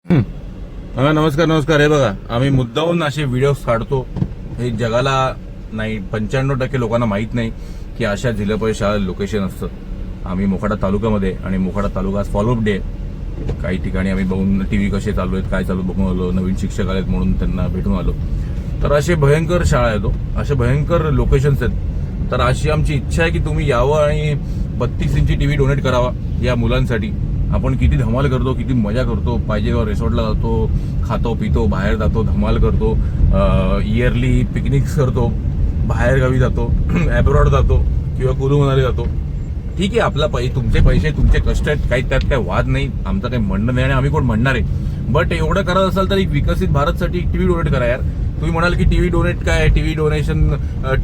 नमस्कार. हे बघा, आम्ही मुद्दाहून असे व्हिडिओ काढतो. हे जगाला नाही 95% लोकांना माहीत नाही की अशा जिल्हा परिषद शाळा लोकेशन असतं. आम्ही मोखाडा तालुक्यामध्ये आणि मोखाडा तालुका फॉलोअप डे काही ठिकाणी आम्ही बघून टीव्ही कसे चालू आहेत काय चालू बघून आलो. नवीन शिक्षक आलेत म्हणून त्यांना भेटून आलो. तर असे भयंकर शाळा आहेत, असे भयंकर लोकेशन्स आहेत. तर अशी आमची इच्छा आहे की तुम्ही यावं आणि 32 इंची टीव्ही डोनेट करावा या मुलांसाठी. आपण किती धमाल करतो, किती मजा करतो, पाहिजे रिसॉर्टला जातो, खातो पितो, बाहेर जातो, धमाल करतो, इयरली पिकनिक्स करतो, बाहेर गावी जातो, अब्रॉड जातो किंवा कुलू मनाली जातो. ठीक आहे, आपला तुमचे पैसे तुमचे कष्ट आहेत, काही त्यात काही वाद नाही, आमचं काही म्हणणं नाही आणि आम्ही कोण म्हणणार आहे. बट एवढं करत असाल तर एक विकसित भारतसाठी टीव्ही डोनेट करा यार. तुम्ही म्हणाल की टीव्ही डोनेट काय, टीव्ही डोनेशन,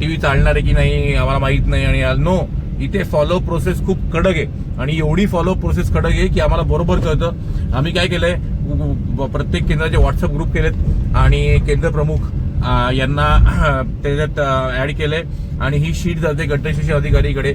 टीव्ही चालणार आहे की नाही आम्हाला माहित नाही. आणि नो, इथे फॉलो प्रोसेस खूप कडक आहे आणि एवढी फॉलो प्रोसेस कडक आहे की आम्हाला बरोबर कळतं. आम्ही काय केलंय, प्रत्येक केंद्राचे व्हॉट्सअप ग्रुप केलेत आणि केंद्र प्रमुख यांना त्याच्यात ऍड केलंय आणि ही शीट जाते गटशिक्षण अधिकारीकडे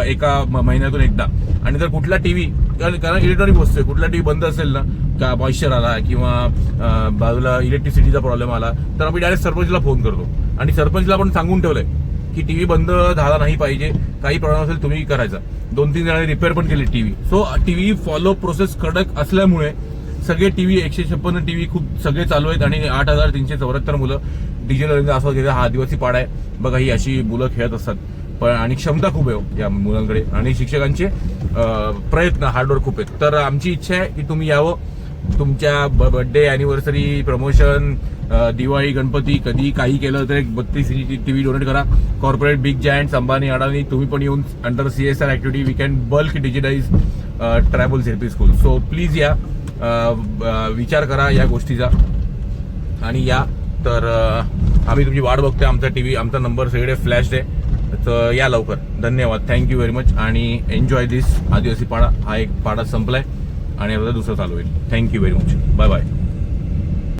एका महिन्यातून एकदा. आणि जर कुठला टीव्ही, कारण इलेक्ट्रॉनिक वस्तू आहे, कुठला टीव्ही बंद असेल ना, का मॉइश्चर आला किंवा बाजूला इलेक्ट्रिसिटीचा प्रॉब्लेम आला तर आम्ही डायरेक्ट सरपंचला फोन करतो आणि सरपंचला पण सांगून ठेवलंय की टीव्ही बंद झाला नाही पाहिजे, काही प्रॉब्लेम असेल तुम्ही करायचा. 2-3 जणांनी रिपेअर पण केली TV. So TV follow process कडक असल्यामुळे सगळे टीव्ही 156 टीव्ही खूप सगळे चालू आहेत आणि 8,374 मुलं डिजिटल आस्वाद घेतात. हा आदिवासी पाडा आहे बघा, ही अशी मुलं खेळत असतात. पण आणि क्षमता खूप आहे या मुलांकडे आणि शिक्षकांचे प्रयत्न हार्डवर्क खूप आहेत. तर आमची इच्छा आहे की तुम्ही यावं. तुमच्या birthday, anniversary, promotion, Diwali, Ganpati, कधी काही केलं तर एक 32 इंची टीव्ही डोनेट करा. Corporate big giants, Ambani, Adani, तुम्ही पण येऊन under CSR activity we can bulk digitize travel therapy school. So please या, विचार करा या गोष्टीचा आणि या. तर आम्ही तुमची वाट बघतोय. आमचा टीव्ही, आमचा नंबर सगळे फ्लॅश आहे. तर या लवकर. धन्यवाद, थँक्यू व्हेरी मच आणि एन्जॉय दिस आदिवासी पाडा. हा एक पाडा संपलाय आणि आता दुसरा चालू होईल. Thank you very much. Bye bye.